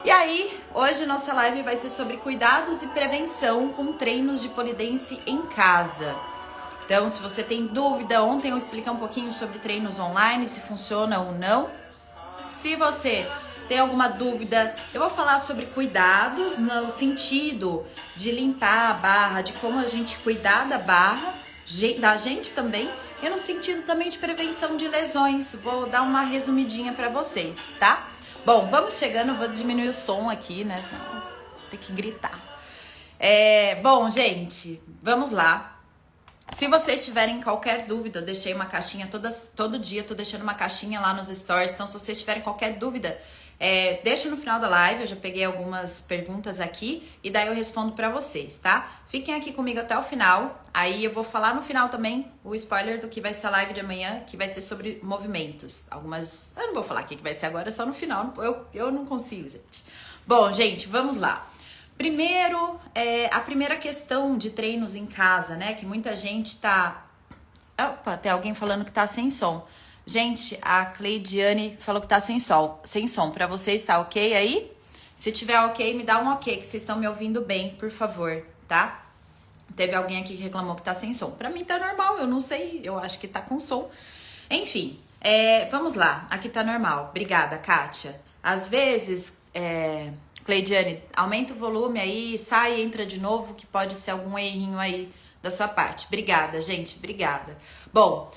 E aí, hoje nossa live vai ser sobre cuidados e prevenção com treinos de pole dance em casa. Então, se você tem dúvida, ontem eu expliquei um pouquinho sobre treinos online, se funciona ou não. Se você tem alguma dúvida, eu vou falar sobre cuidados no sentido de limpar a barra, de como a gente cuidar da barra, da gente também, e no sentido também de prevenção de lesões. Vou dar uma resumidinha para vocês, tá? Bom, vamos chegando, vou diminuir o som aqui, né? Senão tem que gritar. Bom, gente, vamos lá. Se vocês tiverem qualquer dúvida, eu deixei uma caixinha todo dia, tô deixando uma caixinha lá nos stories. Então, se vocês tiverem qualquer dúvida, deixa no final da live. Eu já peguei algumas perguntas aqui e daí eu respondo pra vocês, tá? Fiquem aqui comigo até o final. Aí eu vou falar no final também o spoiler do que vai ser a live de amanhã, que vai ser sobre movimentos. Eu não vou falar o que vai ser agora, só no final. Eu não consigo, gente. Bom, gente, vamos lá. Primeiro, a primeira questão de treinos em casa, né? Que muita gente tá... Opa, tem alguém falando que tá sem som. Gente, a Cleidiane falou que tá sem som. Pra vocês tá ok aí? Se tiver ok, me dá um ok, que vocês estão me ouvindo bem, por favor, tá? Teve alguém aqui que reclamou que tá sem som. Pra mim tá normal, eu não sei, eu acho que tá com som. Enfim, vamos lá, aqui tá normal. Obrigada, Kátia. Às vezes... Cleidiane, aumenta o volume aí, sai e entra de novo, que pode ser algum errinho aí da sua parte. Obrigada, gente, obrigada. Bom,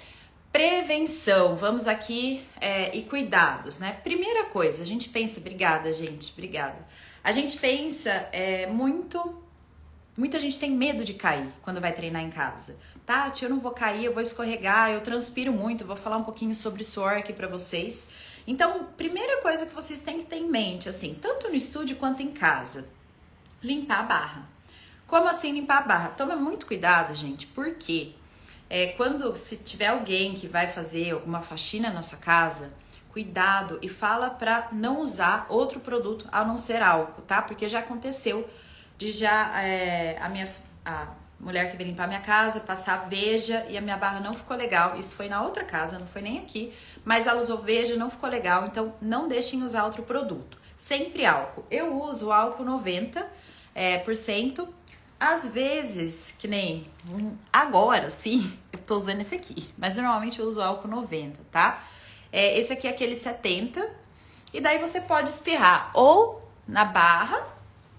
prevenção, vamos aqui e cuidados, né? Primeira coisa, a gente pensa, obrigada, gente, obrigada. A gente pensa muita gente tem medo de cair quando vai treinar em casa. Tati, eu não vou cair, eu vou escorregar, eu transpiro muito, vou falar um pouquinho sobre suor aqui pra vocês. Então, primeira coisa que vocês têm que ter em mente, assim, tanto no estúdio quanto em casa, limpar a barra. Como assim limpar a barra? Toma muito cuidado, gente, porque se tiver alguém que vai fazer alguma faxina na sua casa, cuidado e fala pra não usar outro produto a não ser álcool, tá? Porque já aconteceu de a mulher que veio limpar minha casa, passar Veja e a minha barra não ficou legal. Isso foi na outra casa, não foi nem aqui. Mas ela usou Veja, não ficou legal. Então, não deixem usar outro produto. Sempre álcool. Eu uso álcool 90%. Às vezes, que nem agora, sim, eu tô usando esse aqui. Mas normalmente eu uso álcool 90%, tá? Esse aqui é aquele 70%. E daí você pode espirrar ou na barra,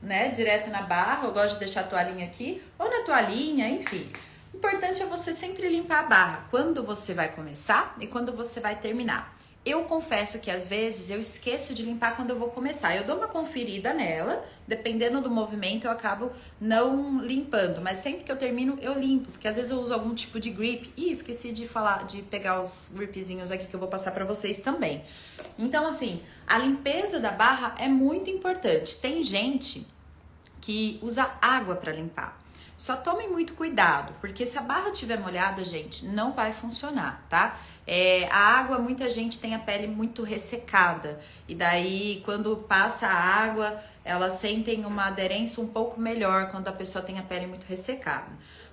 né, direto na barra, eu gosto de deixar a toalhinha aqui, ou na toalhinha, enfim. O importante é você sempre limpar a barra, quando você vai começar e quando você vai terminar. Eu confesso que às vezes eu esqueço de limpar quando eu vou começar. Eu dou uma conferida nela, dependendo do movimento eu acabo não limpando, mas sempre que eu termino eu limpo, porque às vezes eu uso algum tipo de grip. E esqueci de pegar os gripzinhos aqui que eu vou passar pra vocês também. Então assim, a limpeza da barra é muito importante. Tem gente que usa água para limpar. Só tomem muito cuidado, porque se a barra estiver molhada, gente, não vai funcionar, tá? A água, muita gente tem a pele muito ressecada. E daí, quando passa a água, elas sentem uma aderência um pouco melhor quando a pessoa tem a pele muito ressecada.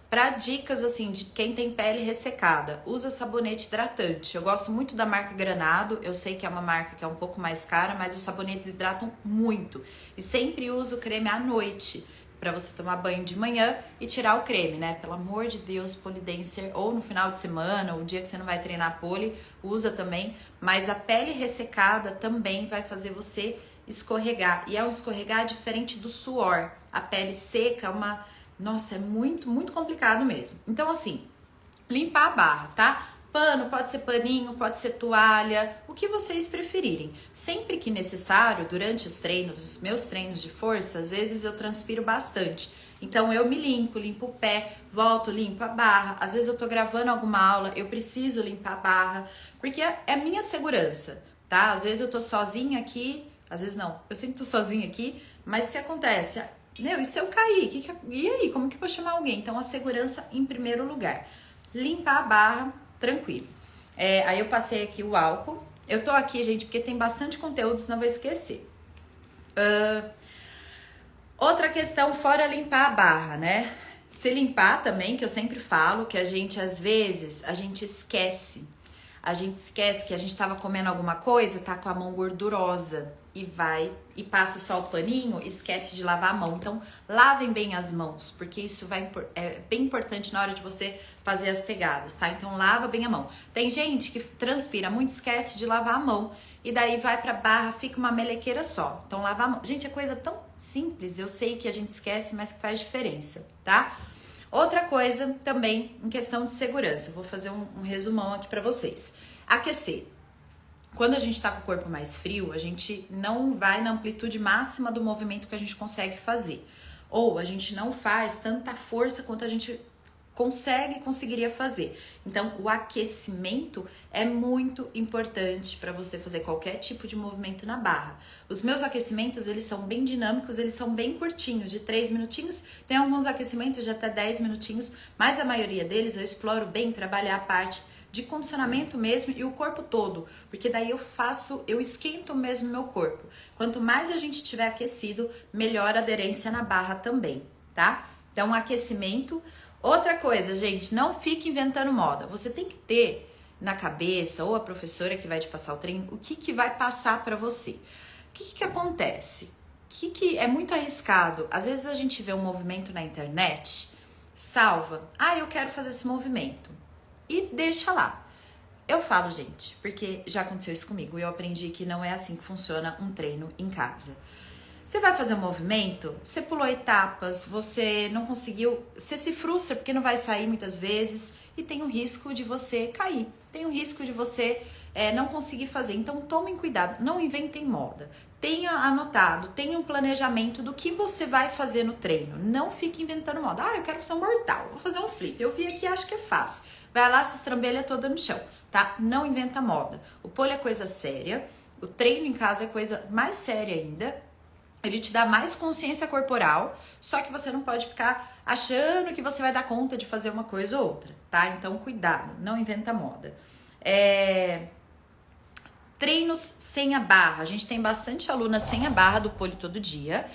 Para dicas, assim, de quem tem pele ressecada, usa sabonete hidratante. Eu gosto muito da marca Granado, eu sei que é uma marca que é um pouco mais cara, mas os sabonetes hidratam muito. E sempre uso creme à noite, para você tomar banho de manhã e tirar o creme, né? Pelo amor de Deus, pole dancer, ou no final de semana, ou o dia que você não vai treinar pole, usa também. Mas a pele ressecada também vai fazer você escorregar. E é um escorregar diferente do suor. A pele seca, Nossa, é muito, muito complicado mesmo. Então, assim, limpar a barra, tá? Pano, pode ser paninho, pode ser toalha, o que vocês preferirem. Sempre que necessário, durante os meus treinos de força, às vezes eu transpiro bastante. Então, eu me limpo o pé, volto, limpo a barra. Às vezes eu tô gravando alguma aula, eu preciso limpar a barra, porque é minha segurança, tá? Às vezes eu tô sozinha aqui, às vezes não, eu sempre tô sozinha aqui, mas o que acontece? E se eu cair? E aí, como que eu vou chamar alguém? Então, a segurança em primeiro lugar. Limpar a barra, tranquilo. Aí eu passei aqui o álcool. Eu tô aqui, gente, porque tem bastante conteúdo, senão eu vou esquecer. Outra questão, fora limpar a barra, né? Se limpar também, que eu sempre falo, que a gente, às vezes, a gente esquece. a gente esquece que a gente estava comendo alguma coisa, tá com a mão gordurosa e vai e passa só o paninho, esquece de lavar a mão. Então, lavem bem as mãos, porque isso é bem importante na hora de você fazer as pegadas, tá? Então, lava bem a mão. Tem gente que transpira muito, esquece de lavar a mão e daí vai pra barra, fica uma melequeira só. Então, lavar a mão. Gente, é coisa tão simples, eu sei que a gente esquece, mas que faz diferença, tá? Outra coisa também em questão de segurança, eu vou fazer um resumão aqui pra vocês. Aquecer. Quando a gente tá com o corpo mais frio, a gente não vai na amplitude máxima do movimento que a gente consegue fazer. Ou a gente não faz tanta força quanto a gente conseguiria fazer. Então, o aquecimento é muito importante para você fazer qualquer tipo de movimento na barra. Os meus aquecimentos, eles são bem dinâmicos, eles são bem curtinhos, de 3 minutinhos. Tem alguns aquecimentos de até 10 minutinhos, mas a maioria deles eu exploro bem trabalhar a parte de condicionamento mesmo e o corpo todo, porque daí eu esquento mesmo meu corpo. Quanto mais a gente tiver aquecido, melhor a aderência na barra também, tá? Então, aquecimento. Outra coisa, gente, não fique inventando moda. Você tem que ter na cabeça, ou a professora que vai te passar o treino, o que vai passar para você. O que acontece? Que é muito arriscado. Às vezes a gente vê um movimento na internet, salva, eu quero fazer esse movimento. E deixa lá. Eu falo, gente, porque já aconteceu isso comigo e eu aprendi que não é assim que funciona um treino em casa. Você vai fazer um movimento, você pulou etapas, você não conseguiu, você se frustra porque não vai sair muitas vezes e tem o risco de você cair, tem o risco de você não conseguir fazer. Então tomem cuidado, não inventem moda. Tenha anotado, tenha um planejamento do que você vai fazer no treino. Não fique inventando moda. Eu quero fazer um mortal, vou fazer um flip. Eu vi aqui, acho que é fácil. Vai lá, se estrambelha toda no chão, tá? Não inventa moda. O pole é coisa séria, o treino em casa é coisa mais séria ainda. Ele te dá mais consciência corporal, só que você não pode ficar achando que você vai dar conta de fazer uma coisa ou outra, tá? Então, cuidado, não inventa moda. Treinos sem a barra. A gente tem bastante aluna sem a barra do pole todo dia.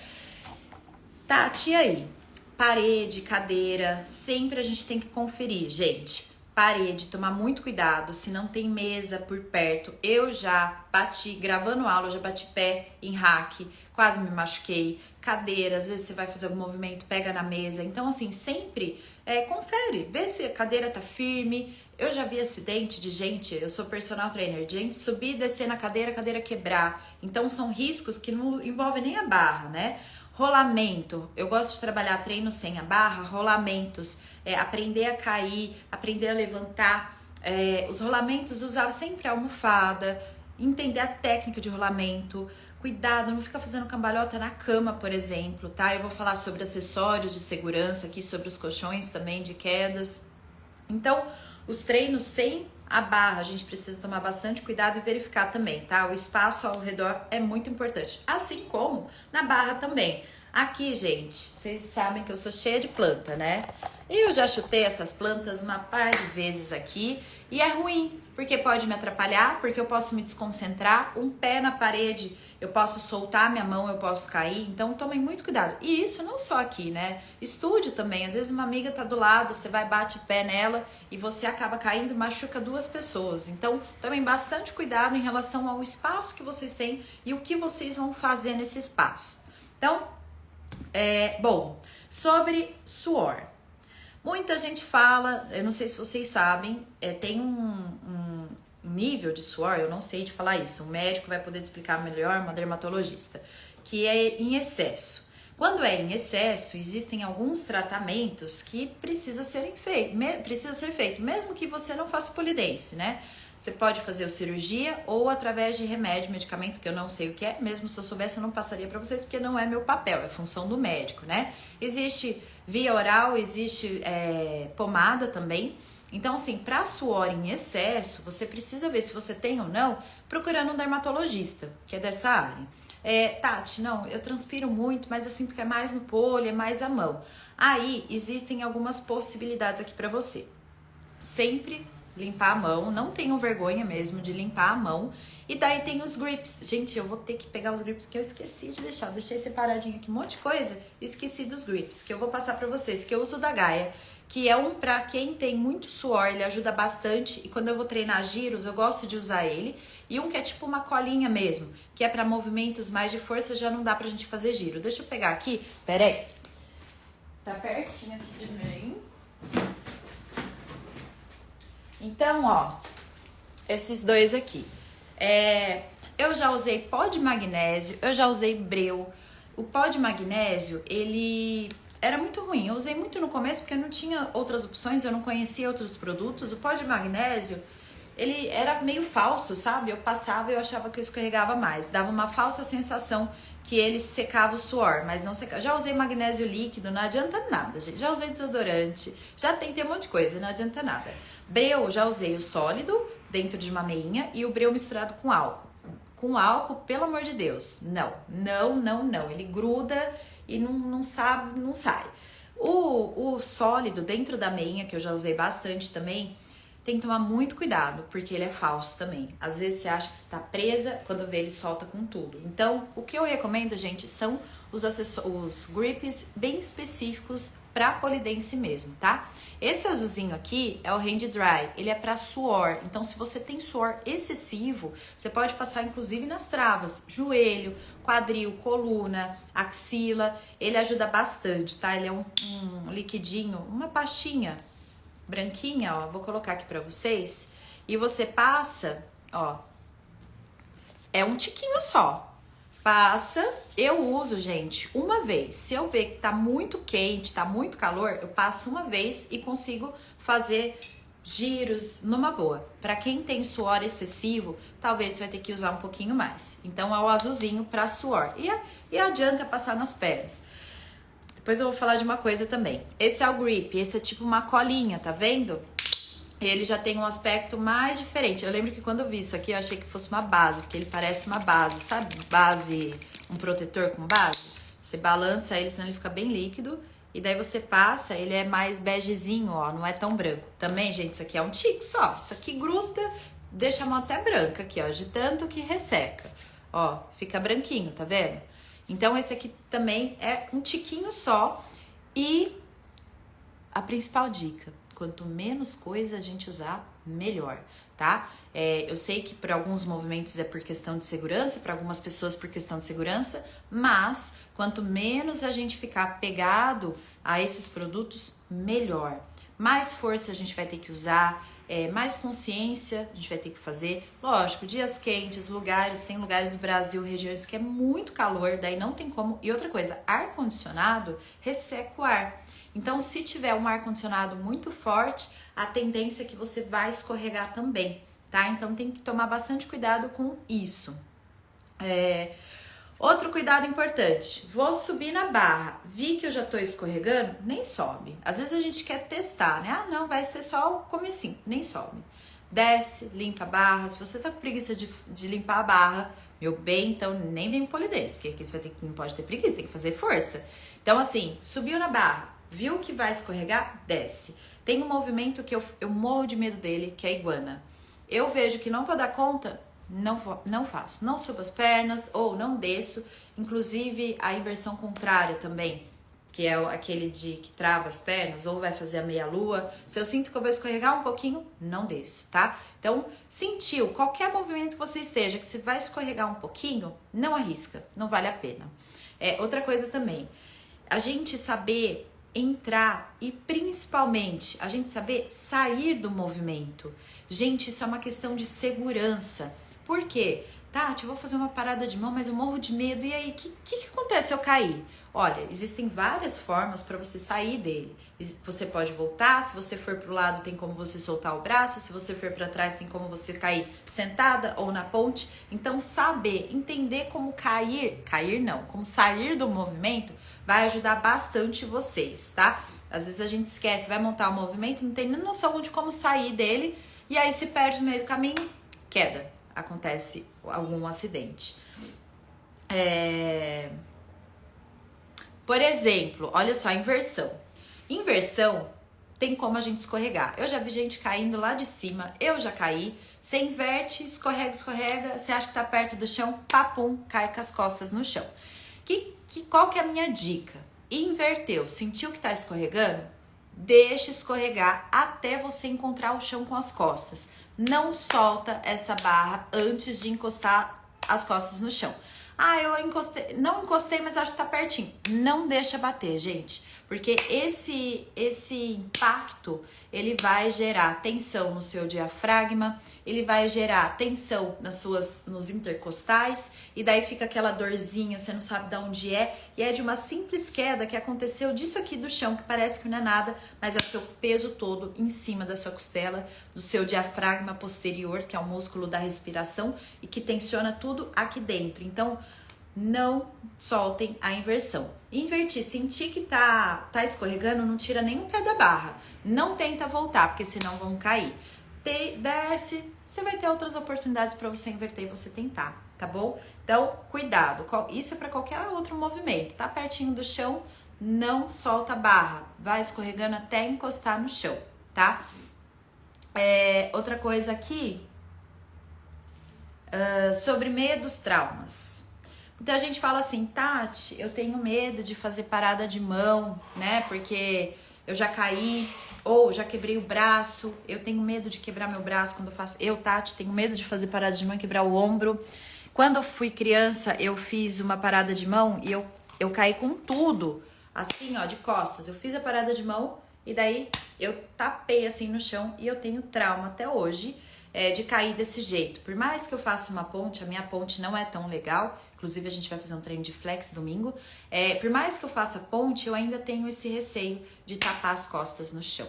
Tati, e aí? Parede, cadeira, sempre a gente tem que conferir, gente. Parede, tomar muito cuidado, se não tem mesa por perto. Eu já bati, gravando aula, eu já bati pé em rack, quase me machuquei. Cadeira, às vezes você vai fazer algum movimento, pega na mesa. Então, assim, sempre confere, vê se a cadeira tá firme. Eu já vi acidente de gente, eu sou personal trainer, de gente subir e descer na cadeira, a cadeira quebrar. Então, são riscos que não envolvem nem a barra, né? Rolamento, eu gosto de trabalhar treino sem a barra, rolamentos, aprender a cair, aprender a levantar, os rolamentos, usar sempre a almofada, entender a técnica de rolamento, cuidado, não fica fazendo cambalhota na cama, por exemplo, tá? Eu vou falar sobre acessórios de segurança aqui, sobre os colchões também de quedas. Então, os treinos sem a barra, a gente precisa tomar bastante cuidado e verificar também, tá? O espaço ao redor é muito importante, assim como na barra também. Aqui, gente, vocês sabem que eu sou cheia de planta, né? Eu já chutei essas plantas uma par de vezes aqui e é ruim, porque pode me atrapalhar, porque eu posso me desconcentrar, um pé na parede, eu posso soltar minha mão, eu posso cair, então tomem muito cuidado. E isso não só aqui, né? Estúdio também, às vezes uma amiga tá do lado, você vai, bate o pé nela e você acaba caindo e machuca duas pessoas. Então, tomem bastante cuidado em relação ao espaço que vocês têm e o que vocês vão fazer nesse espaço. Então, bom, sobre suor. Muita gente fala, eu não sei se vocês sabem, tem um nível de suor, eu não sei de falar isso, um médico vai poder te explicar melhor, uma dermatologista, que é em excesso. Quando é em excesso, existem alguns tratamentos que precisa ser feito, mesmo que você não faça polidense, né? Você pode fazer cirurgia ou através de remédio, medicamento, que eu não sei o que é, mesmo se eu soubesse eu não passaria para vocês, porque não é meu papel, é função do médico, né? Existe via oral, existe pomada também. Então, assim, para suor em excesso, você precisa ver se você tem ou não, procurando um dermatologista, que é dessa área. Tati, não, eu transpiro muito, mas eu sinto que é mais no pole, é mais a mão. Aí, existem algumas possibilidades aqui para você. Sempre limpar a mão, não tenham vergonha mesmo de limpar a mão E daí tem os grips. Gente, eu vou ter que pegar os grips que eu esqueci de deixar. Eu deixei separadinho aqui um monte de coisa. Esqueci dos grips, que eu vou passar pra vocês. Que eu uso da Gaia. Que é um pra quem tem muito suor, ele ajuda bastante. E quando eu vou treinar giros, eu gosto de usar ele. E um que é tipo uma colinha mesmo. Que é pra movimentos mais de força, já não dá pra gente fazer giro. Deixa eu pegar aqui. Pera aí. Tá pertinho aqui de mim. Então, ó. Esses dois aqui. Eu já usei pó de magnésio, eu já usei breu. O pó de magnésio, ele era muito ruim. Eu usei muito no começo porque eu não tinha outras opções, eu não conhecia outros produtos. O pó de magnésio, ele era meio falso, sabe? Eu passava e eu achava que eu escorregava mais. Dava uma falsa sensação que ele secava o suor, mas não secava. Já usei magnésio líquido, não adianta nada, gente. Já usei desodorante, já tentei um monte de coisa, não adianta nada. Breu, já usei o sólido dentro de uma meinha e o breu misturado com álcool. Com álcool, pelo amor de Deus, não. Ele gruda e não sabe, não sai. O sólido dentro da meinha, que eu já usei bastante também, tem que tomar muito cuidado, porque ele é falso também. Às vezes você acha que você tá presa, quando vê ele solta com tudo. Então, o que eu recomendo, gente, são os grips bem específicos pra polidense mesmo, tá? Esse azulzinho aqui é o Hand Dry, ele é para suor. Então, se você tem suor excessivo, você pode passar inclusive nas travas, joelho, quadril, coluna, axila. Ele ajuda bastante, tá? Ele é um liquidinho, uma pastinha branquinha, ó. Vou colocar aqui para vocês. E você passa, ó. É um tiquinho só. Passa, eu uso, gente, uma vez. Se eu ver que tá muito quente, tá muito calor, eu passo uma vez e consigo fazer giros numa boa. Pra quem tem suor excessivo, talvez você vai ter que usar um pouquinho mais. Então é o azulzinho pra suor. E adianta passar nas pernas. Depois eu vou falar de uma coisa também. Esse é o grip, esse é tipo uma colinha, tá vendo? Ele já tem um aspecto mais diferente. Eu lembro que quando eu vi isso aqui, eu achei que fosse uma base, porque ele parece uma base, sabe? Base, um protetor com base. Você balança ele, senão ele fica bem líquido. E daí você passa, ele é mais begezinho, ó, não é tão branco. Também, gente, isso aqui é um tico só. Isso aqui gruda, deixa a mão até branca aqui, ó, de tanto que resseca. Ó, fica branquinho, tá vendo? Então, esse aqui também é um tiquinho só. E a principal dica: quanto menos coisa a gente usar, melhor, tá? Eu sei que para alguns movimentos é por questão de segurança, para algumas pessoas por questão de segurança, mas quanto menos a gente ficar pegado a esses produtos, melhor. Mais força a gente vai ter que usar, mais consciência a gente vai ter que fazer. Lógico, dias quentes, tem lugares do Brasil, regiões que é muito calor, daí não tem como. E outra coisa, ar-condicionado resseca o ar. Então, se tiver um ar-condicionado muito forte, a tendência é que você vai escorregar também, tá? Então, tem que tomar bastante cuidado com isso. Outro cuidado importante, vou subir na barra, vi que eu já tô escorregando, nem sobe. Às vezes a gente quer testar, né? Ah, não, vai ser só o comecinho, nem sobe. Desce, limpa a barra. Se você tá com preguiça de limpar a barra, meu bem, então nem vem polidense, porque aqui você vai ter que, não pode ter preguiça, tem que fazer força. Então, assim, subiu na barra, viu que vai escorregar? Desce. Tem um movimento que eu morro de medo dele, que é a iguana. Eu vejo que não vou dar conta, não faço. Não subo as pernas ou não desço. Inclusive, a inversão contrária também, que é aquele que trava as pernas ou vai fazer a meia-lua. Se eu sinto que eu vou escorregar um pouquinho, não desço, tá? Então, sentiu qualquer movimento que você esteja, que você vai escorregar um pouquinho, não arrisca, não vale a pena. Outra coisa também, a gente saber entrar e principalmente a gente saber sair do movimento. Gente, isso é uma questão de segurança. Por quê? Tati, eu vou fazer uma parada de mão, mas eu morro de medo. E aí, o que acontece se eu cair? Olha, existem várias formas para você sair dele. Você pode voltar, se você for pro lado tem como você soltar o braço, se você for para trás tem como você cair sentada ou na ponte. Então, saber, entender como como sair do movimento vai ajudar bastante vocês, tá? Às vezes a gente esquece, vai montar o movimento, não tem nem noção de como sair dele, e aí se perde no meio do caminho, queda. Acontece algum acidente. Por exemplo, olha só, inversão. Inversão tem como a gente escorregar. Eu já vi gente caindo lá de cima, eu já caí. Você inverte, escorrega, você acha que tá perto do chão, papum, cai com as costas no chão. Qual que é a minha dica? Inverteu, sentiu que tá escorregando? Deixa escorregar até você encontrar o chão com as costas. Não solta essa barra antes de encostar as costas no chão. Ah, eu encostei, não encostei, mas acho que tá pertinho. Não deixa bater, gente, porque esse impacto, ele vai gerar tensão no seu diafragma, ele vai gerar tensão nos intercostais, e daí fica aquela dorzinha, você não sabe de onde é, e é de uma simples queda que aconteceu disso aqui do chão, que parece que não é nada, mas é o seu peso todo em cima da sua costela, do seu diafragma posterior, que é o músculo da respiração, e que tensiona tudo aqui dentro. Então, não soltem a inversão. Invertir, sentir que tá escorregando, não tira nem o pé da barra. Não tenta voltar, porque senão vão cair. Desce, você vai ter outras oportunidades para você inverter e você tentar, tá bom? Então, cuidado. Isso é para qualquer outro movimento. Tá pertinho do chão, não solta a barra. Vai escorregando até encostar no chão, tá? Outra coisa aqui, sobre medos, traumas. Então a gente fala assim, Tati, eu tenho medo de fazer parada de mão, né? Porque eu já caí ou já quebrei o braço. Eu tenho medo de quebrar meu braço quando eu faço. Eu, Tati, tenho medo de fazer parada de mão e quebrar o ombro. Quando eu fui criança, eu fiz uma parada de mão e eu caí com tudo, assim, ó, de costas. Eu fiz a parada de mão e daí eu tapei assim no chão e eu tenho trauma até hoje de cair desse jeito. Por mais que eu faça uma ponte, a minha ponte não é tão legal. Inclusive, a gente vai fazer um treino de flex domingo. Por mais que eu faça ponte, eu ainda tenho esse receio de tapar as costas no chão.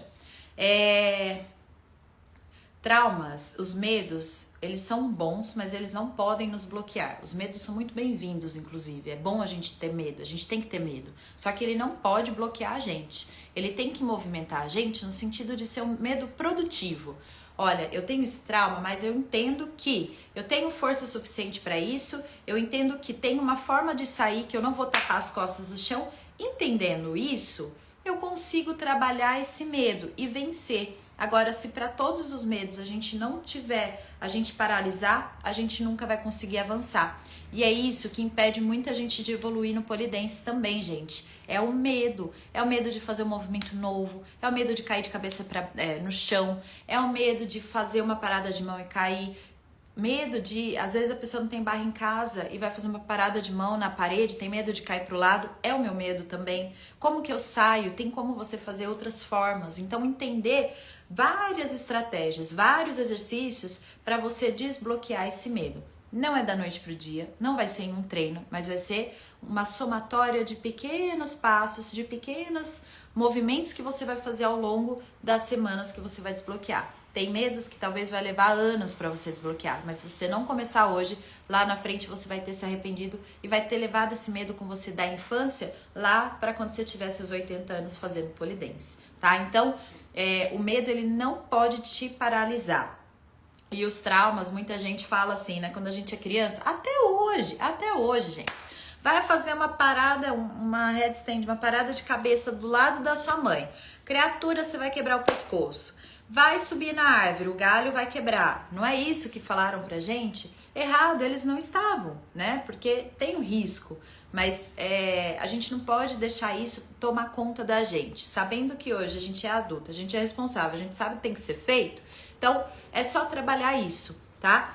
Traumas, os medos, eles são bons, mas eles não podem nos bloquear. Os medos são muito bem-vindos, inclusive. É bom a gente ter medo, a gente tem que ter medo. Só que ele não pode bloquear a gente. Ele tem que movimentar a gente no sentido de ser um medo produtivo. Olha, eu tenho esse trauma, mas eu entendo que eu tenho força suficiente para isso, eu entendo que tem uma forma de sair, que eu não vou tapar as costas do chão. Entendendo isso, eu consigo trabalhar esse medo e vencer. Agora, se para todos os medos a gente não tiver, a gente paralisar, a gente nunca vai conseguir avançar. E é isso que impede muita gente de evoluir no pole dance também, gente. É o medo de fazer um movimento novo, é o medo de cair de cabeça no chão, é o medo de fazer uma parada de mão e cair, medo de, às vezes a pessoa não tem barra em casa e vai fazer uma parada de mão na parede, tem medo de cair pro lado, é o meu medo também. Como que eu saio? Tem como você fazer outras formas. Então, entender várias estratégias, vários exercícios para você desbloquear esse medo. Não é da noite pro dia, não vai ser em um treino, mas vai ser uma somatória de pequenos passos, de pequenos movimentos que você vai fazer ao longo das semanas que você vai desbloquear. Tem medos que talvez vai levar anos para você desbloquear, mas se você não começar hoje, lá na frente você vai ter se arrependido e vai ter levado esse medo com você da infância lá para quando você tiver seus 80 anos fazendo pole dance, tá? Então, o medo ele não pode te paralisar. E os traumas, muita gente fala assim, né? Quando a gente é criança, até hoje, gente. Vai fazer uma parada, uma headstand, uma parada de cabeça do lado da sua mãe. Criatura, você vai quebrar o pescoço. Vai subir na árvore, o galho vai quebrar. Não é isso que falaram pra gente? Errado, eles não estavam, né? Porque tem um risco. Mas a gente não pode deixar isso tomar conta da gente. Sabendo que hoje a gente é adulta, a gente é responsável, a gente sabe o que tem que ser feito. Então, é só trabalhar isso, tá?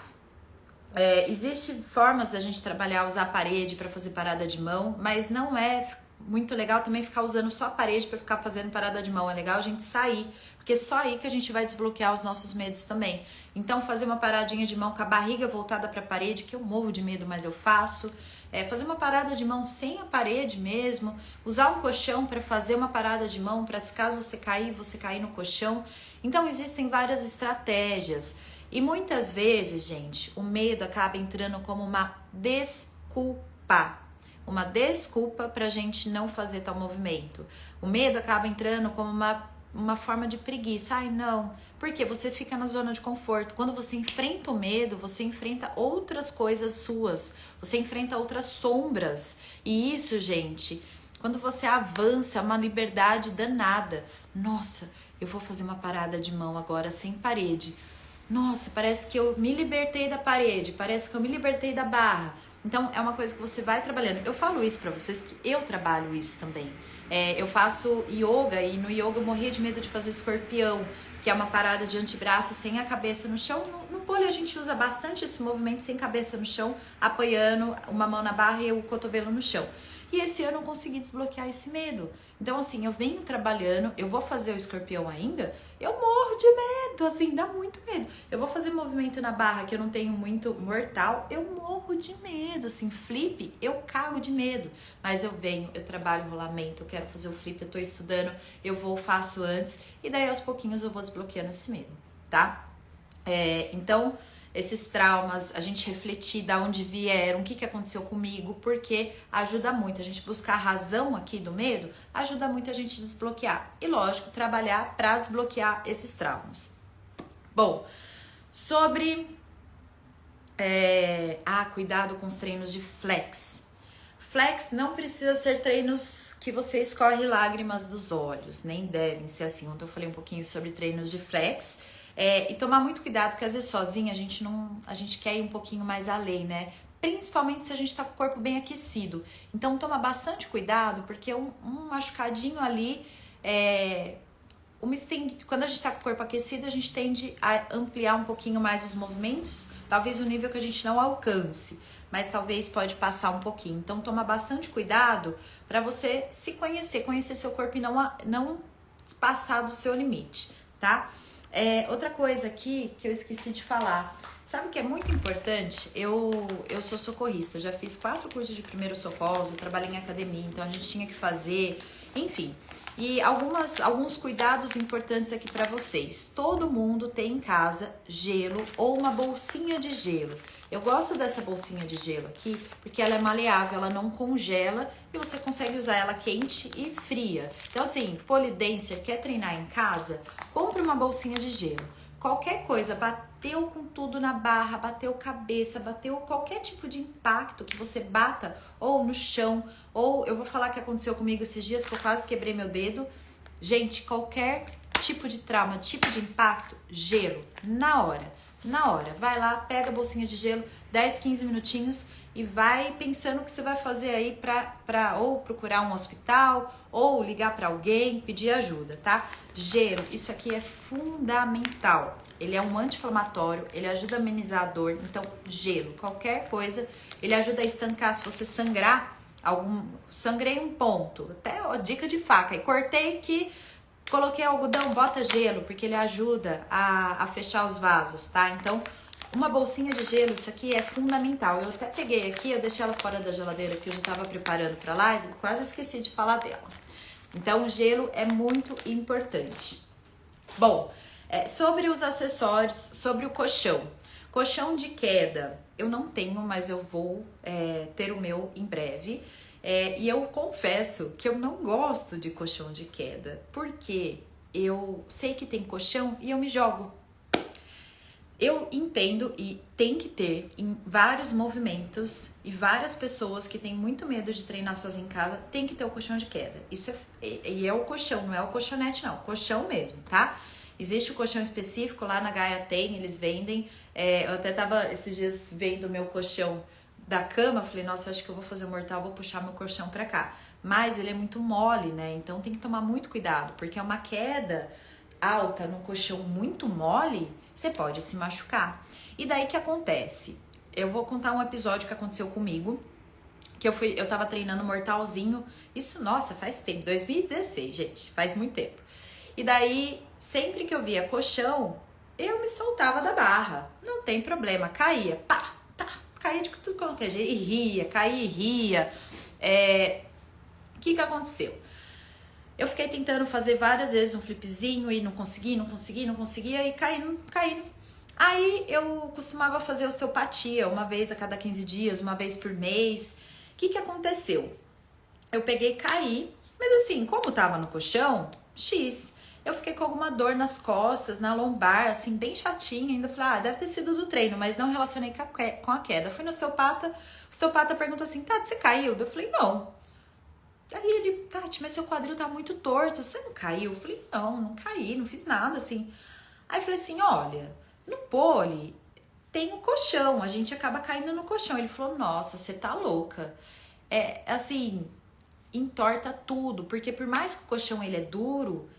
Existem formas da gente trabalhar, usar a parede para fazer parada de mão, mas não é muito legal também ficar usando só a parede para ficar fazendo parada de mão. É legal a gente sair, porque é só aí que a gente vai desbloquear os nossos medos também. Então, fazer uma paradinha de mão com a barriga voltada para a parede, que eu morro de medo, mas eu faço. Fazer uma parada de mão sem a parede mesmo. Usar um colchão para fazer uma parada de mão, para se caso você cair no colchão. Então, existem várias estratégias. E muitas vezes, gente, o medo acaba entrando como uma desculpa. Uma desculpa pra gente não fazer tal movimento. O medo acaba entrando como uma forma de preguiça. Ai, não. Porque você fica na zona de conforto. Quando você enfrenta o medo, você enfrenta outras coisas suas. Você enfrenta outras sombras. E isso, gente, Quando você avança, é uma liberdade danada. Nossa, eu vou fazer uma parada de mão agora sem parede. Nossa, parece que eu me libertei da parede, parece que eu me libertei da barra. Então, é uma coisa que você vai trabalhando. Eu falo isso pra vocês porque eu trabalho isso também. Eu faço yoga e no yoga eu morria de medo de fazer escorpião, que é uma parada de antebraço sem a cabeça no chão. No pole a gente usa bastante esse movimento sem cabeça no chão, apoiando uma mão na barra e o cotovelo no chão. E esse ano eu consegui desbloquear esse medo. Então, assim, eu venho trabalhando, eu vou fazer o escorpião ainda, eu morro de medo, assim, dá muito medo. Eu vou fazer movimento na barra que eu não tenho muito mortal, eu morro de medo, assim, flip, eu cago de medo. Mas eu venho, eu trabalho rolamento, eu quero fazer o flip, eu tô estudando, eu vou, faço antes, e daí aos pouquinhos eu vou desbloqueando esse medo, tá? Então, esses traumas, a gente refletir de onde vieram, o que aconteceu comigo, porque ajuda muito. A gente buscar a razão aqui do medo, ajuda muito a gente desbloquear. E lógico, trabalhar para desbloquear esses traumas. Bom, sobre cuidado com os treinos de flex. Flex não precisa ser treinos que você escorre lágrimas dos olhos, nem devem ser assim. Ontem eu falei um pouquinho sobre treinos de flex. E tomar muito cuidado, porque às vezes sozinha a gente quer ir um pouquinho mais além, né? Principalmente se a gente tá com o corpo bem aquecido. Então toma bastante cuidado, porque um machucadinho ali, quando a gente tá com o corpo aquecido, a gente tende a ampliar um pouquinho mais os movimentos, talvez o nível que a gente não alcance, mas talvez pode passar um pouquinho. Então toma bastante cuidado para você se conhecer seu corpo e não passar do seu limite, tá? Outra coisa aqui que eu esqueci de falar, sabe que é muito importante? Eu sou socorrista, eu já fiz 4 cursos de primeiros socorros, eu trabalhei em academia, então a gente tinha que fazer, enfim. E alguns cuidados importantes aqui para vocês. Todo mundo tem em casa gelo ou uma bolsinha de gelo. Eu gosto dessa bolsinha de gelo aqui porque ela é maleável, ela não congela e você consegue usar ela quente e fria. Então assim, pole dancer, quer treinar em casa? Compre uma bolsinha de gelo. Qualquer coisa, bateu com tudo na barra, bateu cabeça, bateu qualquer tipo de impacto que você bata ou no chão, ou eu vou falar que aconteceu comigo esses dias que eu quase quebrei meu dedo. Gente, qualquer tipo de trauma, tipo de impacto, gelo, na hora. Vai lá, pega a bolsinha de gelo, 10, 15 minutinhos e vai pensando o que você vai fazer aí pra ou procurar um hospital ou ligar pra alguém, pedir ajuda, tá? Gelo, isso aqui é fundamental. Ele é um anti-inflamatório, ele ajuda a amenizar a dor. Então, gelo, qualquer coisa, ele ajuda a estancar. Se você sangrar, sangrei um ponto, até ó, dica de faca, e cortei que coloquei algodão, bota gelo, porque ele ajuda a fechar os vasos, tá? Então, uma bolsinha de gelo, isso aqui é fundamental. Eu até peguei aqui, eu deixei ela fora da geladeira, que eu já tava preparando pra live, quase esqueci de falar dela. Então, o gelo é muito importante. Bom, sobre os acessórios, sobre o colchão. Colchão de queda, eu não tenho, mas eu vou ter o meu em breve. E eu confesso que eu não gosto de colchão de queda, porque eu sei que tem colchão e eu me jogo. Eu entendo e tem que ter em vários movimentos e várias pessoas que têm muito medo de treinar sozinha em casa, tem que ter o colchão de queda. Isso é o colchão, não é o colchonete não, colchão mesmo, tá? Existe o colchão específico, lá na Gaia tem, eles vendem. Eu até tava esses dias vendo o meu colchão da cama, falei, nossa, eu acho que eu vou fazer um mortal, vou puxar meu colchão pra cá. Mas ele é muito mole, né? Então tem que tomar muito cuidado, porque é uma queda alta num colchão muito mole, você pode se machucar. E daí que acontece? Eu vou contar um episódio que aconteceu comigo, que eu tava treinando mortalzinho, isso, nossa, faz tempo, 2016, gente, faz muito tempo. E daí, sempre que eu via colchão, eu me soltava da barra, não tem problema, caía, pá, caía de tudo qualquer jeito, e ria, caía e ria. O que aconteceu? Eu fiquei tentando fazer várias vezes um flipzinho e não conseguia, e caindo. Aí eu costumava fazer osteopatia uma vez a cada 15 dias, uma vez por mês. O que aconteceu? Eu peguei e caí, mas assim, como tava no colchão, eu fiquei com alguma dor nas costas, na lombar, assim, bem chatinha. Ainda falei, deve ter sido do treino, mas não relacionei com a queda. Fui no osteopata, o osteopata perguntou assim, Tati, você caiu? Eu falei, não. Aí ele, Tati, mas seu quadril tá muito torto, você não caiu? Eu falei, não caí, não fiz nada, assim. Aí eu falei assim, olha, no pole tem um colchão, a gente acaba caindo no colchão. Ele falou, nossa, você tá louca. É, assim, entorta tudo, porque por mais que o colchão ele é duro,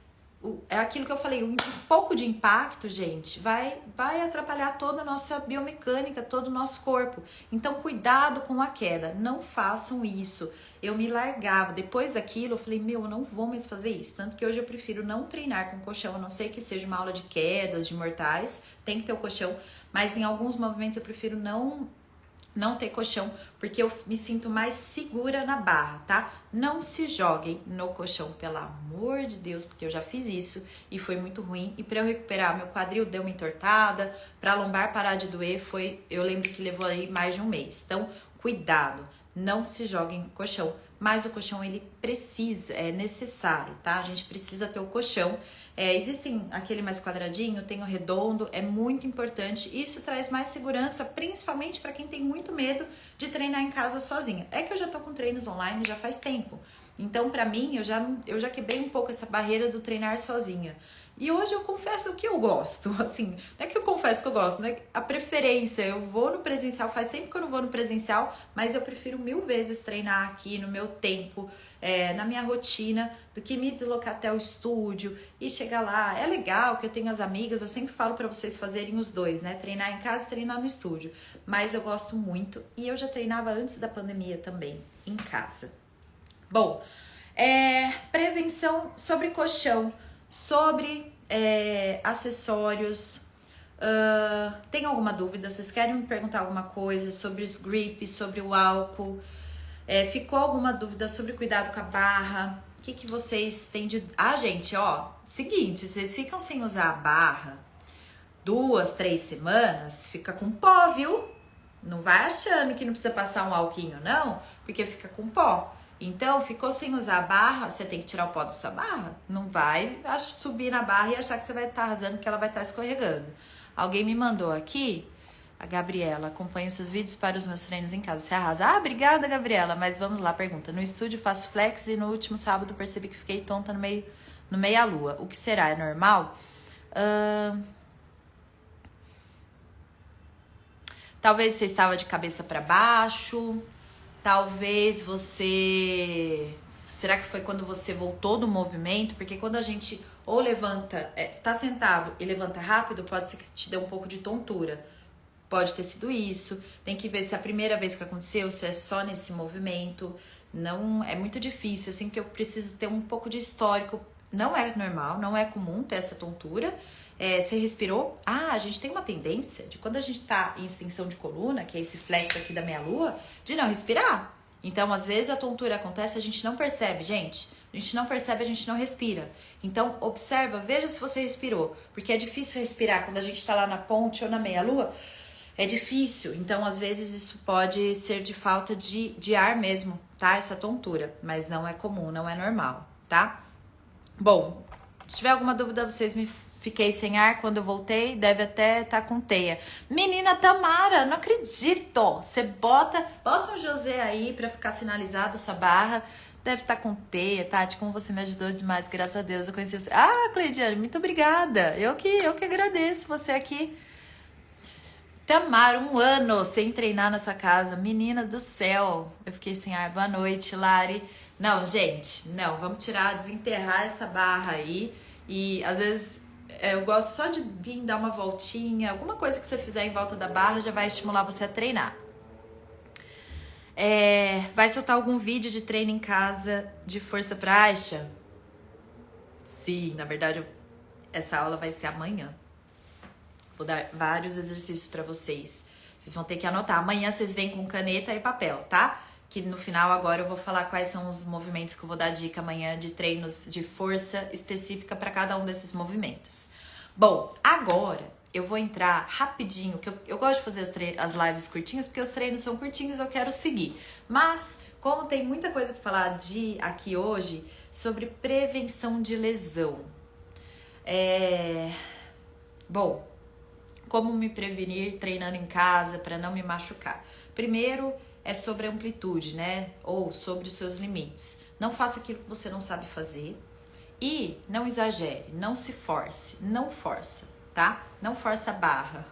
é aquilo que eu falei, um pouco de impacto, gente, vai atrapalhar toda a nossa biomecânica, todo o nosso corpo. Então, cuidado com a queda, não façam isso. Eu me largava, depois daquilo eu falei, eu não vou mais fazer isso. Tanto que hoje eu prefiro não treinar com colchão, a não ser que seja uma aula de quedas, de mortais, tem que ter o colchão. Mas em alguns movimentos eu prefiro não ter colchão, porque eu me sinto mais segura na barra, tá? Não se joguem no colchão, pelo amor de Deus, porque eu já fiz isso e foi muito ruim. E para eu recuperar, meu quadril deu uma entortada, pra lombar parar de doer, eu lembro que levou aí mais de um mês. Então, cuidado, não se joguem no colchão. Mas o colchão, ele é necessário, tá? A gente precisa ter o colchão. Existem aquele mais quadradinho, tem o redondo, é muito importante. Isso traz mais segurança, principalmente para quem tem muito medo de treinar em casa sozinha. É que eu já tô com treinos online já faz tempo. Então, para mim, eu já quebrei um pouco essa barreira do treinar sozinha. E hoje eu confesso que eu gosto, assim, não é que eu confesso que eu gosto, né? A preferência, eu vou no presencial, faz tempo que eu não vou no presencial, mas eu prefiro 1000 vezes treinar aqui no meu tempo, na minha rotina, do que me deslocar até o estúdio e chegar lá. É legal que eu tenho as amigas, eu sempre falo pra vocês fazerem os dois, né? Treinar em casa e treinar no estúdio. Mas eu gosto muito e eu já treinava antes da pandemia também, em casa. Bom, prevenção sobre colchão, sobre acessórios. Tem alguma dúvida? Vocês querem me perguntar alguma coisa sobre os grips, sobre o álcool? Ficou alguma dúvida sobre cuidado com a barra? O que vocês têm de... gente, seguinte, vocês ficam sem usar a barra 2, 3 semanas, fica com pó, viu? Não vai achando que não precisa passar um alquinho, não, porque fica com pó. Então, ficou sem usar a barra, você tem que tirar o pó da sua barra. Não vai subir na barra e achar que você vai estar arrasando, que ela vai estar escorregando. Alguém me mandou aqui, a Gabriela, acompanho seus vídeos para os meus treinos em casa. Você arrasa? Obrigada, Gabriela. Mas vamos lá, pergunta. No estúdio faço flex e no último sábado percebi que fiquei tonta no meia-lua. O que será? É normal? Talvez você estava de cabeça para baixo. Talvez você... Será que foi quando você voltou do movimento? Porque quando a gente ou levanta, está sentado e levanta rápido, pode ser que te dê um pouco de tontura. Pode ter sido isso. Tem que ver se é a primeira vez que aconteceu, se é só nesse movimento. Não, é muito difícil, assim, que eu preciso ter um pouco de histórico. Não é normal, não é comum ter essa tontura. Você respirou? A gente tem uma tendência de quando a gente tá em extensão de coluna, que é esse flex aqui da meia-lua, de não respirar. Então, às vezes a tontura acontece, a gente não percebe, gente. A gente não percebe, a gente não respira. Então, observa, veja se você respirou. Porque é difícil respirar quando a gente tá lá na ponte ou na meia-lua. É difícil. Então, às vezes isso pode ser de falta de ar mesmo, tá? Essa tontura. Mas não é comum, não é normal, tá? Bom, se tiver alguma dúvida, vocês me... Fiquei sem ar quando eu voltei, deve até estar com teia. Menina Tamara, não acredito! Você bota um José aí pra ficar sinalizado essa barra. Deve estar com teia, Tati, como você me ajudou demais, graças a Deus. Eu conheci você. Cleidiane, muito obrigada. Eu que agradeço você aqui. Tamara, 1 ano sem treinar nessa casa. Menina do céu, eu fiquei sem ar. Boa noite, Lari. Não, gente, não. Vamos desenterrar essa barra aí. E às vezes... eu gosto só de vir dar uma voltinha. Alguma coisa que você fizer em volta da barra já vai estimular você a treinar. Vai soltar algum vídeo de treino em casa de força pra Aisha? Sim, na verdade essa aula vai ser amanhã. Vou dar vários exercícios pra vocês. Vocês vão ter que anotar. Amanhã vocês vêm com caneta e papel, tá? Que no final agora eu vou falar quais são os movimentos que eu vou dar dica amanhã de treinos de força específica para cada um desses movimentos. Bom, agora eu vou entrar rapidinho, que eu gosto de fazer as lives curtinhas, porque os treinos são curtinhos e eu quero seguir. Mas, como tem muita coisa para falar aqui hoje sobre prevenção de lesão. Bom, como me prevenir treinando em casa para não me machucar? Primeiro, é sobre a amplitude, né? Ou sobre os seus limites. Não faça aquilo que você não sabe fazer e não exagere, não se force, não força, tá? Não força a barra.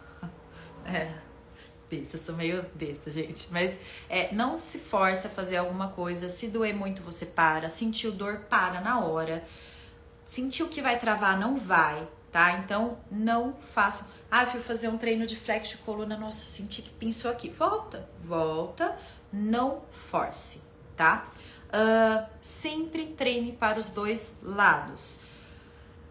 Besta, sou meio besta, gente. Mas não se force a fazer alguma coisa. Se doer muito, você para. Sentiu dor, para na hora. Sentiu que vai travar, não vai, tá? Então, não faça. Ah, eu fui fazer um treino de flex de coluna. Nossa, eu senti que pinçou aqui. Volta. Não force, tá? Sempre treine para os dois lados.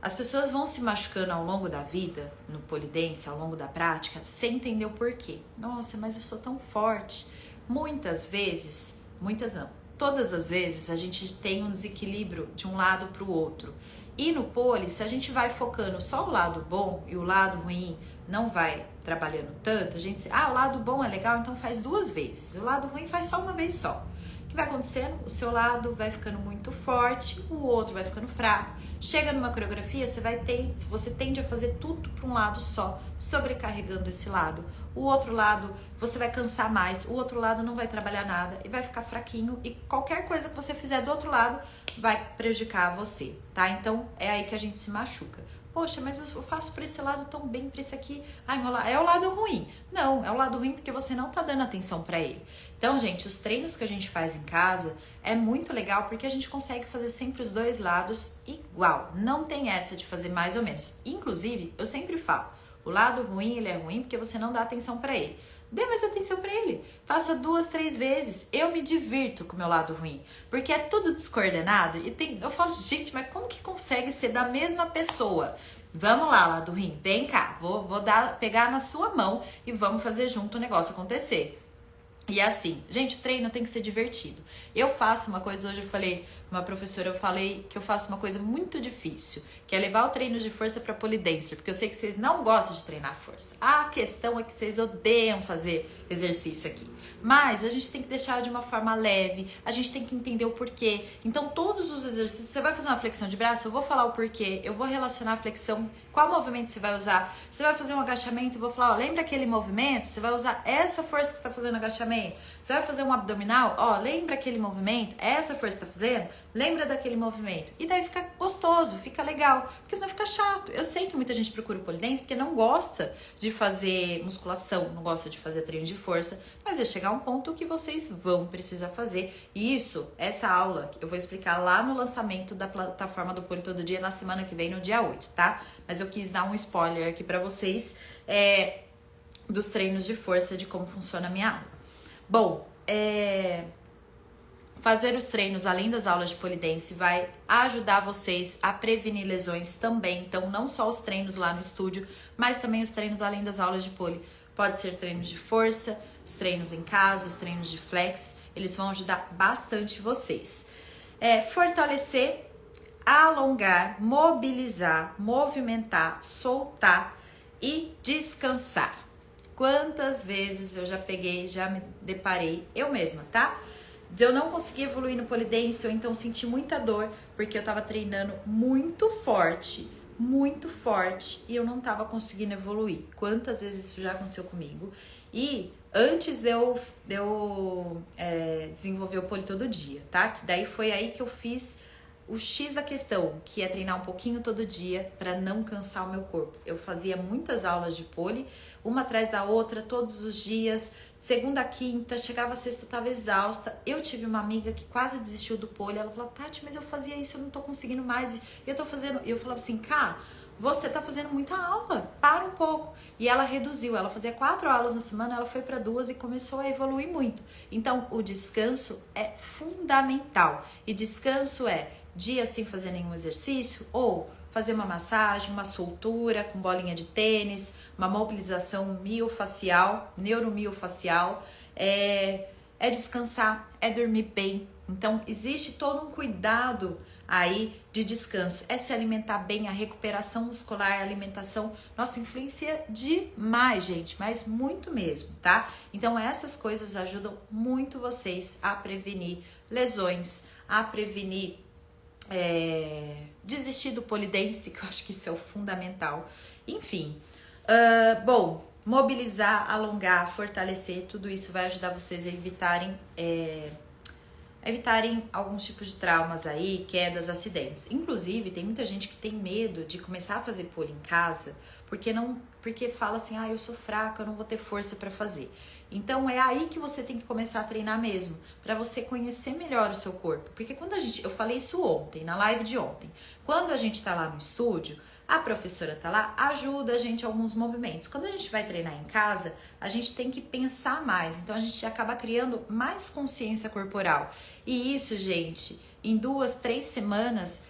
As pessoas vão se machucando ao longo da vida, no pole dance, ao longo da prática, sem entender o porquê. Nossa, mas eu sou tão forte. Muitas vezes, muitas não, todas as vezes a gente tem um desequilíbrio de um lado para o outro. E no pole, se a gente vai focando só o lado bom e o lado ruim não vai trabalhando tanto, a gente diz, o lado bom é legal, então faz 2 vezes. O lado ruim faz só uma vez só. O que vai acontecendo? O seu lado vai ficando muito forte, o outro vai ficando fraco. Chega numa coreografia, você tende a fazer tudo para um lado só, sobrecarregando esse lado. O outro lado, você vai cansar mais, o outro lado não vai trabalhar nada e vai ficar fraquinho e qualquer coisa que você fizer do outro lado vai prejudicar você, tá? Então, é aí que a gente se machuca. Poxa, mas eu faço para esse lado tão bem, para esse aqui. É o lado ruim. Não, é o lado ruim porque você não tá dando atenção para ele. Então, gente, os treinos que a gente faz em casa é muito legal porque a gente consegue fazer sempre os dois lados igual. Não tem essa de fazer mais ou menos. Inclusive, eu sempre falo, o lado ruim, ele é ruim porque você não dá atenção para ele. Dê mais atenção para ele. Faça 2, 3 vezes. Eu me divirto com o meu lado ruim. Porque é tudo descoordenado. Eu falo, gente, mas como que consegue ser da mesma pessoa? Vamos lá, lado ruim. Vem cá. Vou pegar na sua mão e vamos fazer junto o negócio acontecer. E assim, gente, o treino tem que ser divertido. Eu faço uma coisa, hoje eu falei, uma professora, eu falei que eu faço uma coisa muito difícil, que é levar o treino de força pra pole dancer, porque eu sei que vocês não gostam de treinar força. A questão é que vocês odeiam fazer exercício aqui. Mas a gente tem que deixar de uma forma leve, a gente tem que entender o porquê. Então, todos os exercícios, você vai fazer uma flexão de braço, eu vou falar o porquê, eu vou relacionar a flexão, qual movimento você vai usar. Você vai fazer um agachamento, eu vou falar, lembra aquele movimento? Você vai usar essa força que você tá fazendo no agachamento. Você vai fazer um abdominal, lembra aquele movimento? Essa força que você tá fazendo? Lembra daquele movimento? E daí fica gostoso, fica legal, porque senão fica chato. Eu sei que muita gente procura o pole dance porque não gosta de fazer musculação, não gosta de fazer treino de força, mas vai chegar um ponto que vocês vão precisar fazer. E essa aula, eu vou explicar lá no lançamento da plataforma do Pole Todo Dia na semana que vem, no dia 8, tá? Mas eu quis dar um spoiler aqui pra vocês dos treinos de força, de como funciona a minha aula. Bom, fazer os treinos além das aulas de pole dance vai ajudar vocês a prevenir lesões também. Então, não só os treinos lá no estúdio, mas também os treinos além das aulas de pole. Pode ser treinos de força, os treinos em casa, os treinos de flex. Eles vão ajudar bastante vocês. Fortalecer, alongar, mobilizar, movimentar, soltar e descansar. Quantas vezes eu já me deparei, eu mesma, tá? De eu não conseguir evoluir no pole dance, ou então sentir muita dor, porque eu tava treinando muito forte, e eu não tava conseguindo evoluir. Quantas vezes isso já aconteceu comigo? E antes de eu desenvolver o pole todo dia, tá? Que daí foi aí que eu fiz o X da questão, que é treinar um pouquinho todo dia para não cansar o meu corpo. Eu fazia muitas aulas de pole, uma atrás da outra, todos os dias, segunda a quinta, chegava a sexta, eu tava exausta. Eu tive uma amiga que quase desistiu do pole, ela falou, Tati, mas eu fazia isso, eu não tô conseguindo mais, eu tô fazendo... E eu falava assim, você tá fazendo muita aula, para um pouco. E ela reduziu, ela fazia 4 aulas na semana, ela foi para 2 e começou a evoluir muito. Então, o descanso é fundamental. E descanso é dia sem fazer nenhum exercício, ou fazer uma massagem, uma soltura com bolinha de tênis, uma mobilização miofacial, neuromiofacial, é descansar, é dormir bem. Então, existe todo um cuidado aí de descanso, é se alimentar bem, a recuperação muscular, a alimentação, nossa, influencia demais, gente, mas muito mesmo, tá? Então, essas coisas ajudam muito vocês a prevenir lesões, a prevenir desistir do pole dance, que eu acho que isso é o fundamental. Enfim, bom, mobilizar, alongar, fortalecer, tudo isso vai ajudar vocês a evitarem alguns tipos de traumas aí, quedas, acidentes. Inclusive, tem muita gente que tem medo de começar a fazer pole em casa, porque fala assim, eu sou fraca, eu não vou ter força para fazer. Então é aí que você tem que começar a treinar mesmo, para você conhecer melhor o seu corpo. Porque quando eu falei isso ontem, na live de ontem, quando a gente tá lá no estúdio, a professora tá lá, ajuda a gente a alguns movimentos. Quando a gente vai treinar em casa, a gente tem que pensar mais. Então a gente acaba criando mais consciência corporal. E isso, gente, em 2, 3 semanas,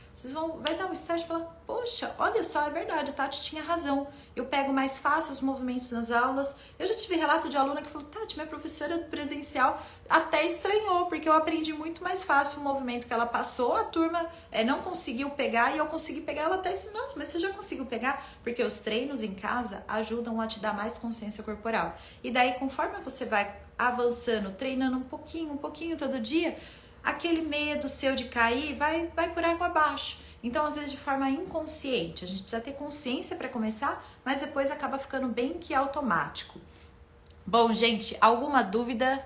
vai dar um start e falar, poxa, olha só, é verdade, a Tati tinha razão. Eu pego mais fácil os movimentos nas aulas. Eu já tive relato de aluna que falou, Tati, minha professora presencial até estranhou, porque eu aprendi muito mais fácil o movimento que ela passou, a turma não conseguiu pegar e eu consegui pegar. Ela até disse, nossa, mas você já conseguiu pegar? Porque os treinos em casa ajudam a te dar mais consciência corporal. E daí, conforme você vai avançando, treinando um pouquinho todo dia, aquele medo seu de cair vai por água abaixo. Então, às vezes, de forma inconsciente, a gente precisa ter consciência para começar, mas depois acaba ficando bem que automático. Bom, gente, alguma dúvida?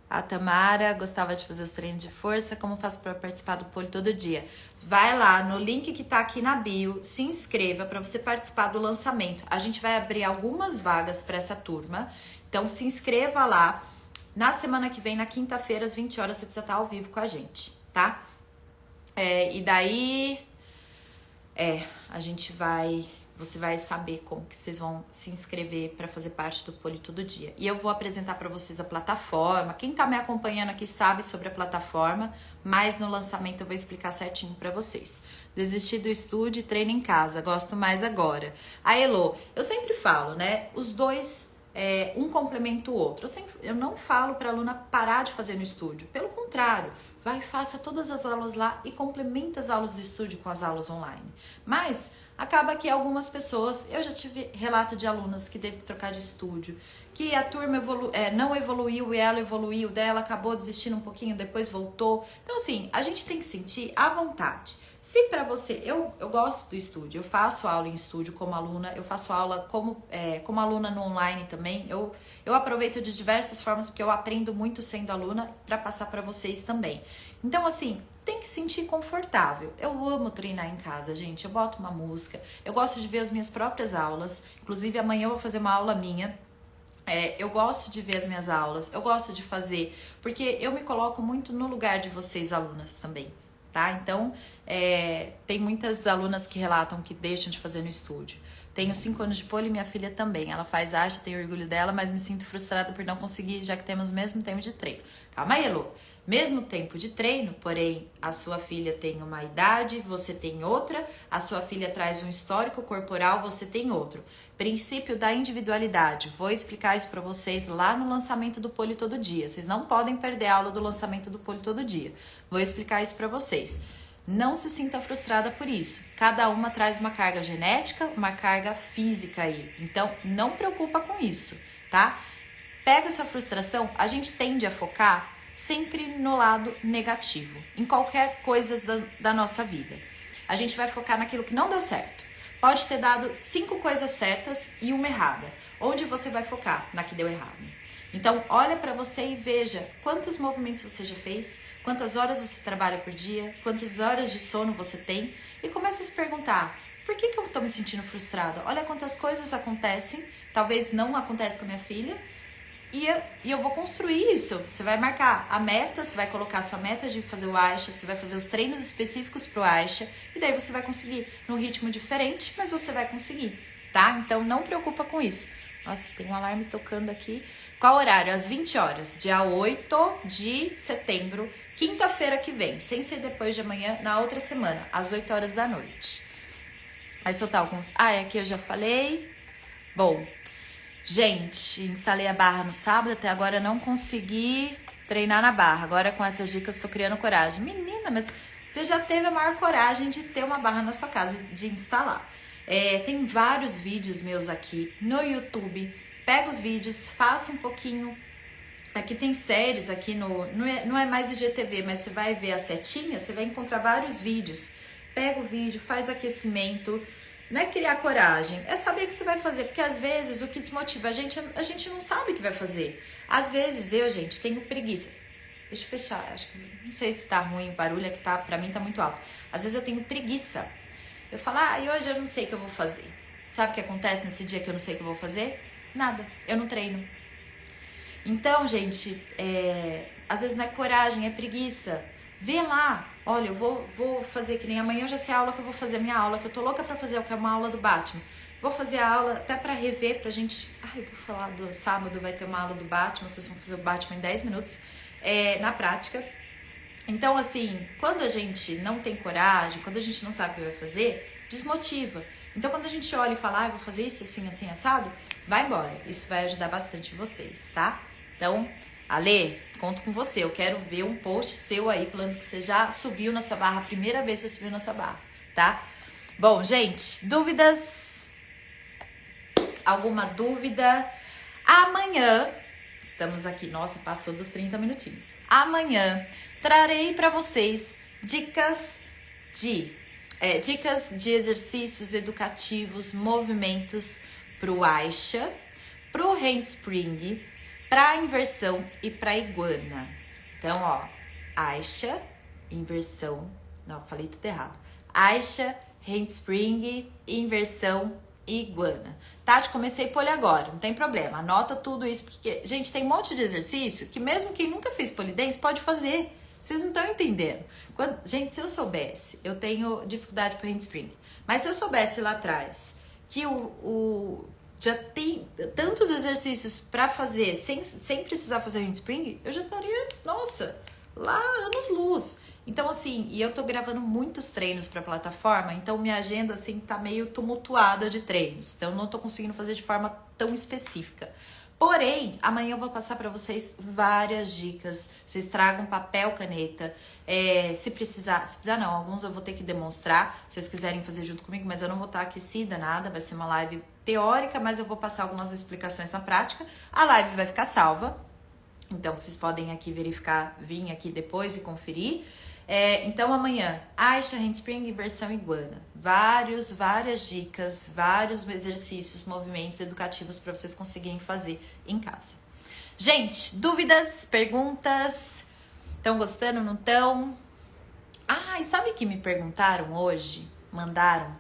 A Tamara gostava de fazer os treinos de força, como faço para participar do pole todo dia? Vai lá no link que tá aqui na bio, se inscreva para você participar do lançamento. A gente vai abrir algumas vagas para essa turma, então se inscreva lá. Na semana que vem, na quinta-feira, às 20 horas, você precisa estar ao vivo com a gente, tá? E daí, você vai saber como que vocês vão se inscrever para fazer parte do Pole Todo Dia. E eu vou apresentar para vocês a plataforma. Quem tá me acompanhando aqui sabe sobre a plataforma, mas no lançamento eu vou explicar certinho para vocês. Desistir do estúdio e treino em casa, gosto mais agora. A Elo, eu sempre falo, né? Os dois... um complementa o outro. Eu não falo para a aluna parar de fazer no estúdio. Pelo contrário, vai e faça todas as aulas lá e complementa as aulas do estúdio com as aulas online. Mas acaba que algumas pessoas, eu já tive relato de alunas que teve que trocar de estúdio, que a turma não evoluiu e ela evoluiu, dela acabou desistindo um pouquinho, depois voltou. Então assim, a gente tem que sentir à vontade. Se para você, eu gosto do estúdio, eu faço aula em estúdio como aluna, eu faço aula como aluna no online também, eu aproveito de diversas formas porque eu aprendo muito sendo aluna para passar para vocês também. Então assim, tem que sentir confortável. Eu amo treinar em casa, gente, eu boto uma música, eu gosto de ver as minhas próprias aulas, inclusive amanhã eu vou fazer uma aula minha. Eu gosto de ver as minhas aulas, eu gosto de fazer, porque eu me coloco muito no lugar de vocês alunas também. Tá? Então, tem muitas alunas que relatam que deixam de fazer no estúdio. Tenho 5 anos de pole e minha filha também. Ela faz arte, tenho orgulho dela, mas me sinto frustrada por não conseguir, já que temos o mesmo tempo de treino. Calma aí, Elô. Mesmo tempo de treino, porém, a sua filha tem uma idade, você tem outra, a sua filha traz um histórico corporal, você tem outro. Princípio da individualidade. Vou explicar isso para vocês lá no lançamento do Pole Todo Dia. Vocês não podem perder a aula do lançamento do Pole Todo Dia. Vou explicar isso para vocês. Não se sinta frustrada por isso. Cada uma traz uma carga genética, uma carga física aí. Então, não preocupa com isso, tá? Pega essa frustração, a gente tende a focar sempre no lado negativo, em qualquer coisa da nossa vida. A gente vai focar naquilo que não deu certo. Pode ter dado 5 coisas certas e uma errada. Onde você vai focar? Na que deu errado. Então, olha para você e veja quantos movimentos você já fez, quantas horas você trabalha por dia, quantas horas de sono você tem e comece a se perguntar, por que eu tô me sentindo frustrada? Olha quantas coisas acontecem, talvez não aconteça com a minha filha, e eu vou construir isso. Você vai marcar a meta, você vai colocar a sua meta de fazer o Aisha, você vai fazer os treinos específicos pro Aisha, e daí você vai conseguir num ritmo diferente, mas você vai conseguir, tá? Então não preocupa com isso. Nossa, tem um alarme tocando aqui. Qual horário? Às 20 horas, dia 8 de setembro, quinta-feira que vem, sem ser depois de amanhã, na outra semana, às 8 horas da noite. Vai soltar algum... aqui eu já falei. Bom, gente, instalei a barra no sábado, até agora não consegui treinar na barra. Agora com essas dicas tô criando coragem. Menina, mas você já teve a maior coragem de ter uma barra na sua casa, de instalar. Tem vários vídeos meus aqui no YouTube. Pega os vídeos, faça um pouquinho. Aqui tem séries, aqui não é mais IGTV, mas você vai ver a setinha, você vai encontrar vários vídeos. Pega o vídeo, faz aquecimento, Não é criar coragem, é saber o que você vai fazer. Porque às vezes o que desmotiva a gente não sabe o que vai fazer. Às vezes eu, gente, tenho preguiça. Deixa eu fechar, acho que não sei se tá ruim o barulho, é que tá, pra mim tá muito alto. Às vezes eu tenho preguiça. Eu falo, e hoje eu não sei o que eu vou fazer. Sabe o que acontece nesse dia que eu não sei o que eu vou fazer? Nada, eu não treino. Então, gente, às vezes não é coragem, é preguiça. Vê lá, olha, eu vou fazer que nem amanhã, eu já sei a aula que eu vou fazer, a minha aula, que eu tô louca pra fazer, que é uma aula do Batman. Vou fazer a aula até pra rever, pra gente... eu vou falar do sábado, vai ter uma aula do Batman, vocês vão fazer o Batman em 10 minutos, na prática. Então, assim, quando a gente não tem coragem, quando a gente não sabe o que vai fazer, desmotiva. Então, quando a gente olha e fala, eu vou fazer isso, assim, assim, assado, vai embora. Isso vai ajudar bastante vocês, tá? Então, Ale, conto com você. Eu quero ver um post seu aí falando que você já subiu na sua barra, a primeira vez que você subiu na sua barra, tá? Bom, gente, dúvidas? Alguma dúvida? Amanhã, estamos aqui, nossa, passou dos 30 minutinhos. Amanhã trarei para vocês dicas de exercícios educativos, movimentos pro Aisha, pro handspring, pra inversão e pra iguana. Então, ó, Aisha, inversão, não, falei tudo errado. Aisha, handspring, inversão e iguana. Tati, comecei pole agora, não tem problema, anota tudo isso, porque, gente, tem um monte de exercício que mesmo quem nunca fez pole dance pode fazer. Vocês não estão entendendo. Gente, se eu soubesse, eu tenho dificuldade para handspring, mas se eu soubesse lá atrás que já tem tantos exercícios para fazer sem precisar fazer handspring, eu já estaria, nossa, lá anos-luz. Então, assim, e eu tô gravando muitos treinos pra plataforma, então minha agenda, assim, tá meio tumultuada de treinos. Então, eu não tô conseguindo fazer de forma tão específica. Porém, amanhã eu vou passar pra vocês várias dicas. Vocês tragam papel, caneta. Se precisar não, alguns eu vou ter que demonstrar, se vocês quiserem fazer junto comigo, mas eu não vou estar aquecida, nada. Vai ser uma live teórica, mas eu vou passar algumas explicações na prática. A live vai ficar salva, então vocês podem aqui verificar, vir aqui depois e conferir. Então amanhã, Aisha, handspring, inversão iguana. Várias dicas, vários exercícios, movimentos educativos para vocês conseguirem fazer em casa. Gente, dúvidas, perguntas? Estão gostando, não estão? E sabe que me perguntaram hoje? Mandaram.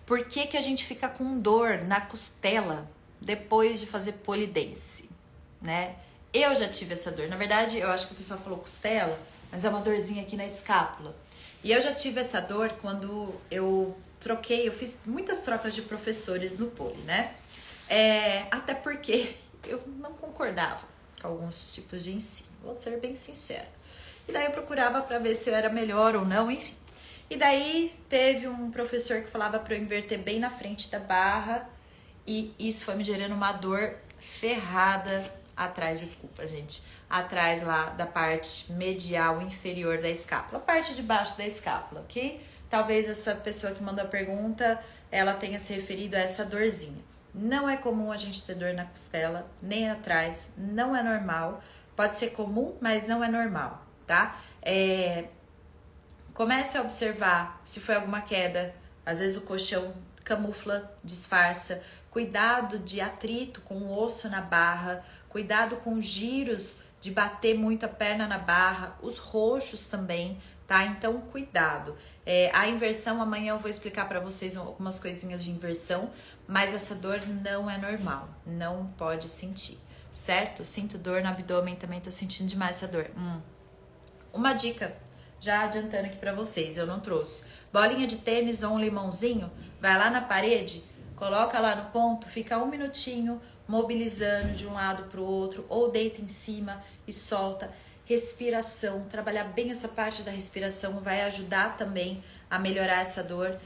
Por que a gente fica com dor na costela depois de fazer pole dance, né? Eu já tive essa dor. Na verdade, eu acho que o pessoal falou costela, mas é uma dorzinha aqui na escápula. E eu já tive essa dor quando eu fiz muitas trocas de professores no pole, né? Até porque eu não concordava com alguns tipos de ensino, vou ser bem sincera. E daí eu procurava para ver se eu era melhor ou não, enfim. E daí teve um professor que falava para eu inverter bem na frente da barra, e isso foi me gerando uma dor ferrada atrás, desculpa, gente, atrás lá da parte medial inferior da escápula, a parte de baixo da escápula, ok? Talvez essa pessoa que mandou a pergunta, ela tenha se referido a essa dorzinha. Não é comum a gente ter dor na costela, nem atrás, não é normal. Pode ser comum, mas não é normal, tá? Comece a observar se foi alguma queda, às vezes o colchão camufla, disfarça. Cuidado de atrito com o osso na barra, cuidado com giros de bater muito a perna na barra, os roxos também, tá? Então, cuidado. A inversão, amanhã eu vou explicar para vocês algumas coisinhas de inversão, mas essa dor não é normal, não pode sentir, certo? Sinto dor no abdômen, também tô sentindo demais essa dor. Uma dica, já adiantando aqui para vocês, eu não trouxe. Bolinha de tênis ou um limãozinho, vai lá na parede, coloca lá no ponto, fica 1 minutinho, mobilizando de um lado para o outro, ou deita em cima e solta. Respiração, trabalhar bem essa parte da respiração vai ajudar também a melhorar essa dor.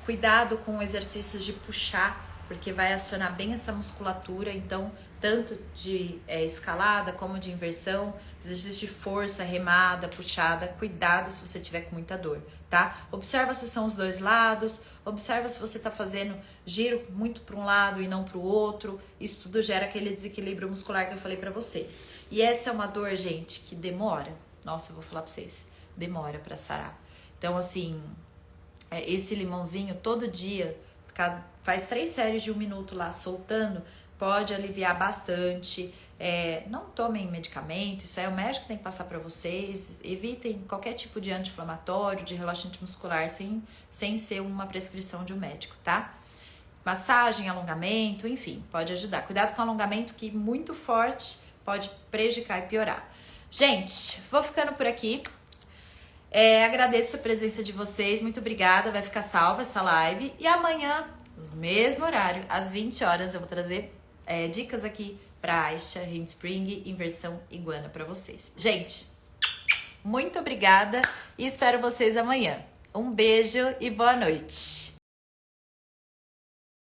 Cuidado com exercícios de puxar, porque vai acionar bem essa musculatura, então tanto de escalada como de inversão, exercício de força, remada, puxada, cuidado se você tiver com muita dor, tá? Observa se são os dois lados, observa se você tá fazendo giro muito para um lado e não para o outro, isso tudo gera aquele desequilíbrio muscular que eu falei para vocês. E essa é uma dor, gente, que demora, nossa, eu vou falar para vocês, demora para sarar. Então, assim, esse limãozinho todo dia, faz 3 séries de 1 minuto lá soltando, pode aliviar bastante. Não tomem medicamento, isso aí o médico tem que passar para vocês. Evitem qualquer tipo de anti-inflamatório, de relaxante muscular, sem ser uma prescrição de um médico, tá? Massagem, alongamento, enfim, pode ajudar. Cuidado com o alongamento, que muito forte pode prejudicar e piorar. Gente, vou ficando por aqui. Agradeço a presença de vocês, muito obrigada. Vai ficar salva essa live. E amanhã, no mesmo horário, às 20 horas, eu vou trazer dicas aqui para Aisha Handspring inversão iguana para vocês. Gente, muito obrigada e espero vocês amanhã. Um beijo e boa noite.